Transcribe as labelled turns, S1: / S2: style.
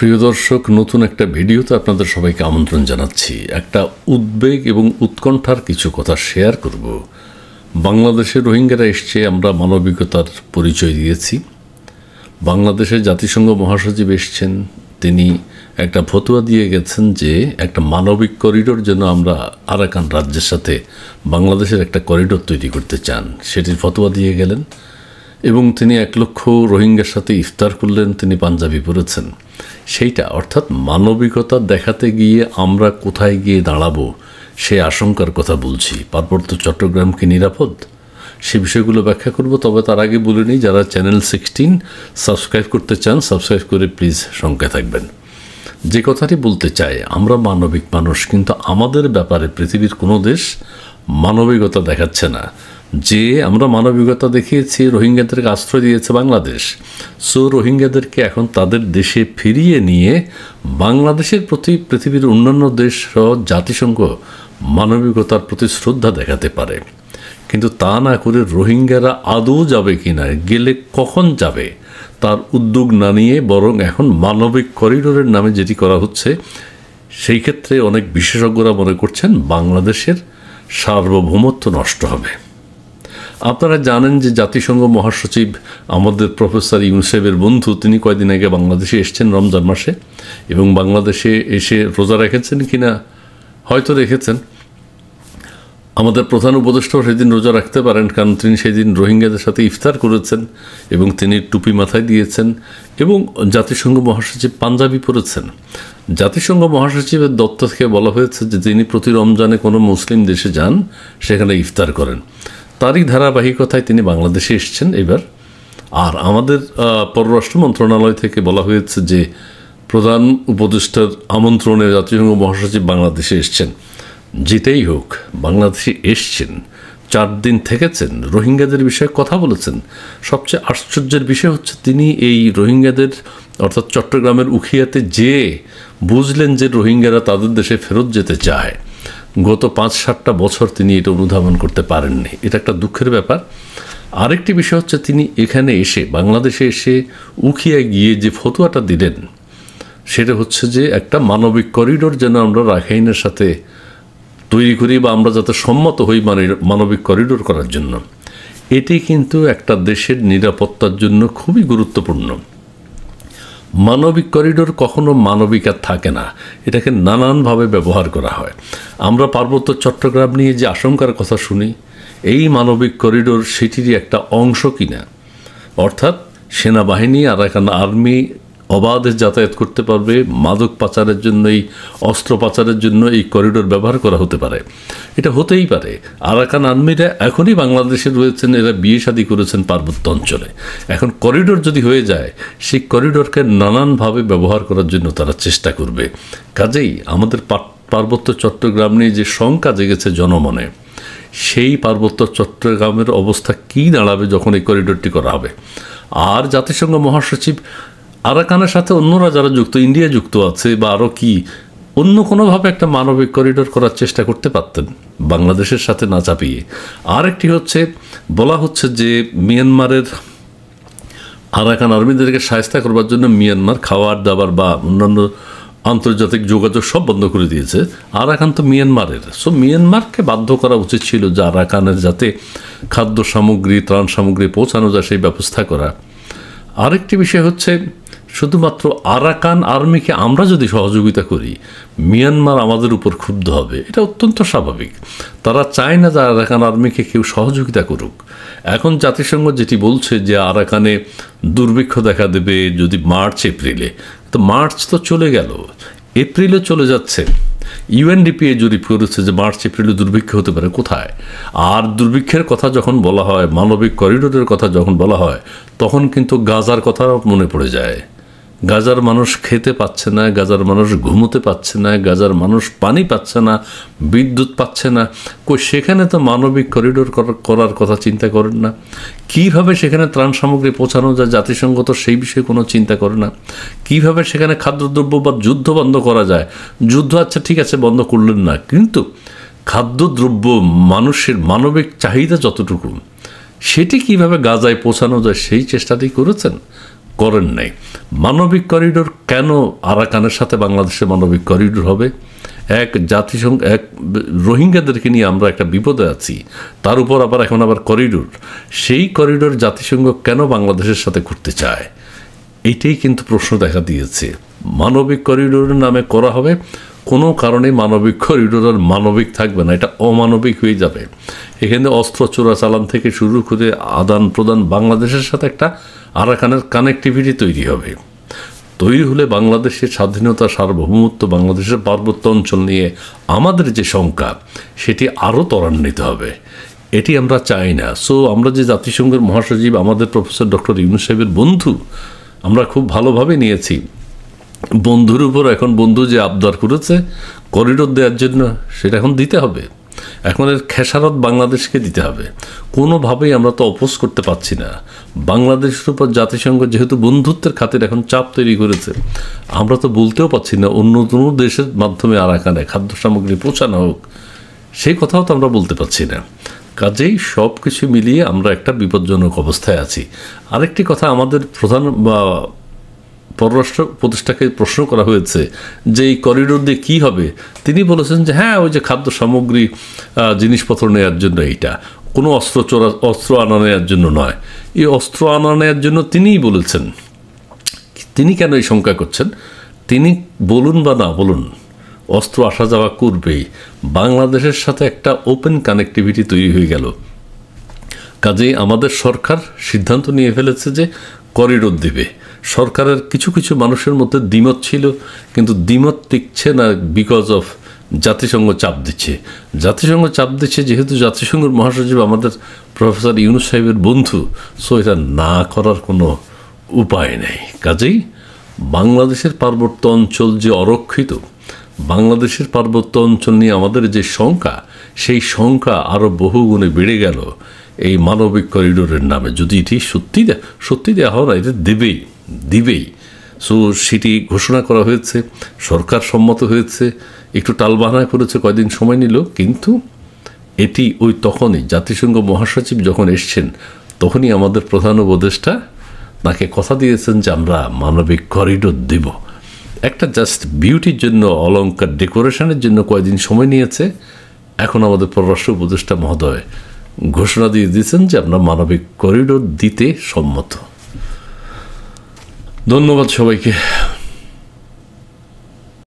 S1: প্রিয় দর্শক, নতুন একটা ভিডিওতে আপনাদের সবাইকে আমন্ত্রণ জানাচ্ছি। একটা উদ্বেগ এবং উৎকণ্ঠার কিছু কথা শেয়ার করব। বাংলাদেশের রোহিঙ্গারা এসছে, আমরা মানবিকতার পরিচয় দিয়েছি। বাংলাদেশের জাতিসংঘ মহাসচিব এসছেন, তিনি একটা ফতোয়া দিয়ে গেছেন যে একটা মানবিক করিডোর যেন আমরা আরাকান রাজ্যের সাথে বাংলাদেশের একটা করিডোর তৈরি করতে চান, সেটির ফতোয়া দিয়ে গেলেন। এবং তিনি 1 লক্ষ রোহিঙ্গার সাথে ইফতার করলেন, তিনি পাঞ্জাবি পরেছেন। সেইটা অর্থাৎ মানবিকতা দেখাতে গিয়ে আমরা কোথায় গিয়ে দাঁড়াবো সে আশঙ্কার কথা বলছি। পার্বত্য চট্টগ্রাম কি নিরাপদ, সে বিষয়গুলো ব্যাখ্যা করব। তবে তার আগে বলে নিই, যারা চ্যানেল 16 সাবস্ক্রাইব করতে চান সাবস্ক্রাইব করে প্লিজ সঙ্গে থাকবেন। যে কথাটি বলতে চাই, আমরা মানবিক মানুষ, কিন্তু আমাদের ব্যাপারে পৃথিবীর কোনো দেশ মানবিকতা দেখাচ্ছে না। যে আমরা মানবিকতা দেখিয়েছি, রোহিঙ্গাদেরকে আশ্রয় দিয়েছে বাংলাদেশ। সো রোহিঙ্গাদেরকে এখন তাদের দেশে ফিরিয়ে নিয়ে বাংলাদেশের প্রতি পৃথিবীর অন্যান্য দেশ সহ জাতিসংঘ মানবিকতার প্রতি শ্রদ্ধা দেখাতে পারে। কিন্তু তা না করে রোহিঙ্গারা আদৌ যাবে কি না, গেলে কখন যাবে তার উদ্যোগ না নিয়ে বরং এখন মানবিক করিডোরের নামে যেটি করা হচ্ছে, সেই ক্ষেত্রে অনেক বিশেষজ্ঞরা মনে করছেন বাংলাদেশের সার্বভৌমত্ব নষ্ট হবে। আপনারা জানেন যে জাতিসংঘ মহাসচিব আমাদের প্রফেসর ইউনুসেফের বন্ধু, তিনি কয়েকদিন আগে বাংলাদেশে এসেছেন রমজান মাসে, এবং বাংলাদেশে এসে রোজা রেখেছেন কিনা হয়তো রেখেছেন। আমাদের প্রধান উপদেষ্টাও সেদিন রোজা রাখতে পারেন, কারণ তিনি সেদিন রোহিঙ্গাদের সাথে ইফতার করেছেন এবং তিনি টুপি মাথায় দিয়েছেন, এবং জাতিসংঘ মহাসচিব পাঞ্জাবি পরেছেন। জাতিসংঘ মহাসচিবের দপ্তর থেকে বলা হয়েছে যে তিনি প্রতি রমজানে কোনো মুসলিম দেশে যান, সেখানে ইফতার করেন। তারই ধারাবাহিকতায় তিনি বাংলাদেশে এসছেন এবার। আর আমাদের পররাষ্ট্র মন্ত্রণালয় থেকে বলা হয়েছে যে প্রধান উপদেষ্টার আমন্ত্রণে জাতিসংঘ মহাসচিব বাংলাদেশে এসছেন। যেটাই হোক, বাংলাদেশে এসছেন, 4 দিন থেকেছেন, রোহিঙ্গাদের বিষয়ে কথা বলেছেন। সবচেয়ে আশ্চর্যের বিষয় হচ্ছে তিনি এই রোহিঙ্গাদের অর্থাৎ চট্টগ্রামের উখিয়াতে যেয়ে বুঝলেন যে রোহিঙ্গারা তাদের দেশে ফেরত যেতে চায়। গত 5-7টা বছর তিনি এটা অনুধাবন করতে পারেননি। এটা একটা দুঃখের ব্যাপার। আরেকটি বিষয় হচ্ছে তিনি এখানে এসে বাংলাদেশে এসে উখিয়া গিয়ে যে ফতোয়াটা দিলেন, সেটা হচ্ছে যে একটা মানবিক করিডোর যেন আমরা রাখাইনের সাথে তৈরি করি, বা আমরা যাতে সম্মত হই মানবিক করিডোর করার জন্য। এটি কিন্তু একটা দেশের নিরাপত্তার জন্য খুবই গুরুত্বপূর্ণ। মানবিক করিডোর কখনো মানবিকতা থাকে না, এটাকে নানানভাবে ব্যবহার করা হয়। আমরা পার্বত্য চট্টগ্রাম নিয়ে যে আশঙ্কার কথা শুনি, এই মানবিক করিডোর সেটিরই একটা অংশ কিনা। অর্থাৎ সেনাবাহিনী আরাকান আর্মি অবাধে যাতায়াত করতে পারবে, মাদক পাচারের জন্য, এই অস্ত্র পাচারের জন্য এই করিডোর ব্যবহার করা হতে পারে। এটা হতেই পারে। আরাকান আর্মিরা এখনই বাংলাদেশে রয়েছেন, এরা বিয়ে শাদী করেছেন পার্বত্য অঞ্চলে। এখন করিডোর যদি হয়ে যায়, সেই করিডোরকে নানানভাবে ব্যবহার করার জন্য তারা চেষ্টা করবে। কাজেই আমাদের পার্বত্য চট্টগ্রাম নিয়ে যে শঙ্কা জেগেছে জনমনে, সেই পার্বত্য চট্টগ্রামের অবস্থা কী দাঁড়াবে যখন এই করিডোরটি করা হবে। আর জাতিসংঘ মহাসচিব আরাকানের সাথে অন্যরা যারা যুক্ত, ইন্ডিয়া যুক্ত আছে, বা আরও কি অন্য কোনোভাবে একটা মানবিক করিডোর করার চেষ্টা করতে পারতেন বাংলাদেশের সাথে না চাপিয়ে। আরেকটি হচ্ছে, বলা হচ্ছে যে মিয়ানমারের আরাকান আর্মিদেরকে সাহায্য করবার জন্য মিয়ানমার খাবার দাবার বা অন্যান্য আন্তর্জাতিক যোগাযোগ সব বন্ধ করে দিয়েছে। আরাকান তো মিয়ানমারের। সো মিয়ানমারকে বাধ্য করা উচিত ছিল যে আরাকানের যাতে খাদ্য সামগ্রী, ত্রাণ সামগ্রী পৌঁছানো যায় সেই ব্যবস্থা করা। আরেকটি বিষয় হচ্ছে, শুধুমাত্র আরাকান আর্মিকে আমরা যদি সহযোগিতা করি, মিয়ানমার আমাদের উপর ক্ষুব্ধ হবে। এটা অত্যন্ত স্বাভাবিক। তারা চায় না যে আরাকান আর্মিকে কেউ সহযোগিতা করুক। এখন জাতিসংঘ যেটি বলছে যে আরাকানে দুর্ভিক্ষ দেখা দেবে যদি মার্চ এপ্রিলে, তো মার্চ তো চলে গেল, এপ্রিলে চলে যাচ্ছে। ইউএনডিপিএ জরিপ করেছে যে মার্চ এপ্রিলে দুর্ভিক্ষ হতে পারে। কোথায়? আর দুর্ভিক্ষের কথা যখন বলা হয়, মানবিক করিডোরের কথা যখন বলা হয়, তখন কিন্তু গাজার কথা মনে পড়ে যায়। গাজার মানুষ খেতে পাচ্ছে না, গাজার মানুষ ঘুমোতে পাচ্ছে না, গাজার মানুষ পানি পাচ্ছে না, বিদ্যুৎ পাচ্ছে না। সেখানে তো মানবিক করিডোর করার কথা চিন্তা করেন না। কীভাবে সেখানে ত্রাণ সামগ্রী পৌঁছানো যায়, জাতিসংঘ তো সেই বিষয়ে কোনো চিন্তা করে না। কীভাবে সেখানে খাদ্যদ্রব্য বা যুদ্ধ বন্ধ করা যায়, যুদ্ধ আচ্ছা ঠিক আছে বন্ধ করলেন না, কিন্তু খাদ্যদ্রব্য মানুষের মানবিক চাহিদা যতটুকু, সেটি কীভাবে গাজায় পৌঁছানো যায় সেই চেষ্টাটি করেছেন? করেন নাই। মানবিক করিডোর কেন আরাকানের সাথে বাংলাদেশের মানবিক করিডোর হবে? এক জাতিসংঘ, এক রোহিঙ্গাদেরকে নিয়ে আমরা একটা বিপদে আছি, তার উপর এখন আবার করিডোর। সেই করিডোর জাতিসংঘ কেন বাংলাদেশের সাথে করতে চায়? এইটাই কিন্তু প্রশ্ন দেখা দিয়েছে। মানবিক করিডোরের নামে করা হবে, কোনো কারণে মানবিক করিডোর আর মানবিক থাকবে না, এটা অমানবিক হয়ে যাবে। এখানে অস্ত্র চোরাচালান থেকে শুরু করে আদান প্রদান, বাংলাদেশের সাথে একটা আরাকানের কানেক্টিভিটি তৈরি হবে। তৈরি হলে বাংলাদেশের স্বাধীনতা, সার্বভৌমত্ব, বাংলাদেশের পার্বত্য অঞ্চল নিয়ে আমাদের যে শঙ্কা, সেটি আরও ত্বরান্বিত হবে। এটি আমরা চাই না। সো আমরা যে জাতিসংঘের মহাসচিব, আমাদের প্রফেসর ডক্টর ইউনূস সাহেবের বন্ধু, আমরা খুব ভালোভাবে নিয়েছি। বন্ধুর উপর এখন বন্ধু যে আবদার করেছে করিডোর দেওয়ার জন্য, সেটা এখন দিতে হবে। এখন এর খেসারত বাংলাদেশকে দিতে হবে। কোনোভাবেই আমরা তো অপোজ করতে পারছি না। বাংলাদেশের উপর জাতিসংঘ যেহেতু বন্ধুত্বের খাতির এখন চাপ তৈরি করেছে, আমরা তো বলতেও পারছি না অন্য কোনো দেশের মাধ্যমে আরাকানে খাদ্য সামগ্রী পৌঁছানো হোক, সেই কথাও তো আমরা বলতে পারছি না। কাজেই সব কিছু মিলিয়ে আমরা একটা বিপজ্জনক অবস্থায় আছি। আরেকটি কথা, আমাদের প্রধান পররাষ্ট্র উপদেষ্টাকে প্রশ্ন করা হয়েছে যে এই করিডোর দিয়ে কী হবে। তিনি বলেছেন যে হ্যাঁ, ওই যে খাদ্য সামগ্রী, জিনিসপত্র নেওয়ার জন্য, এইটা কোনো অস্ত্র আনা নেওয়ার জন্য নয়। এই অস্ত্র আনা নেওয়ার জন্য তিনিই বলেছেন। তিনি কেন এই শঙ্কা করছেন? তিনি বলুন বা না বলুন, অস্ত্র আসা যাওয়া করবেই। বাংলাদেশের সাথে একটা ওপেন কানেক্টিভিটি তৈরি হয়ে গেল। কাজেই আমাদের সরকার সিদ্ধান্ত নিয়ে ফেলেছে যে করিডোর দিবে। সরকারের কিছু কিছু মানুষের মধ্যে দ্বিমত ছিল, কিন্তু দ্বিমত টিকছে না বিকজ অফ জাতিসংঘ চাপ দিচ্ছে। জাতিসংঘ চাপ দিচ্ছে যেহেতু জাতিসংঘের মহাসচিব আমাদের প্রফেসর ইউনূস সাহেবের বন্ধু, সো এটা না করার কোনো উপায় নেই। কাজেই বাংলাদেশের পার্বত্য অঞ্চল যে অরক্ষিত, বাংলাদেশের পার্বত্য অঞ্চল নিয়ে আমাদের যে শঙ্কা, সেই শঙ্কা আরও বহুগুণে বেড়ে গেল এই মানবিক করিডোরের নামে। যদি এটি সত্যি দেওয়া হয় না, এটা দিবেই। সো সেটি ঘোষণা করা হয়েছে, সরকার সম্মত হয়েছে, একটু টালবাহানা করেছে, কয়দিন সময় নিল, কিন্তু এটি তখনই জাতিসংঘ মহাসচিব যখন এসছেন, তখনই আমাদের প্রধান উপদেষ্টা তাকে কথা দিয়েছেন যে আমরা মানবিক করিডোর দিব। একটা জাস্ট বিউটির জন্য, অলংকার ডেকোরেশনের জন্য কয়দিন সময় নিয়েছে। এখন আমাদের পররাষ্ট্র উপদেষ্টা মহোদয় ঘোষণা দিয়ে দিয়েছেন যে আমরা মানবিক করিডোর দিতে সম্মত। ধন্যবাদ সবাইকে।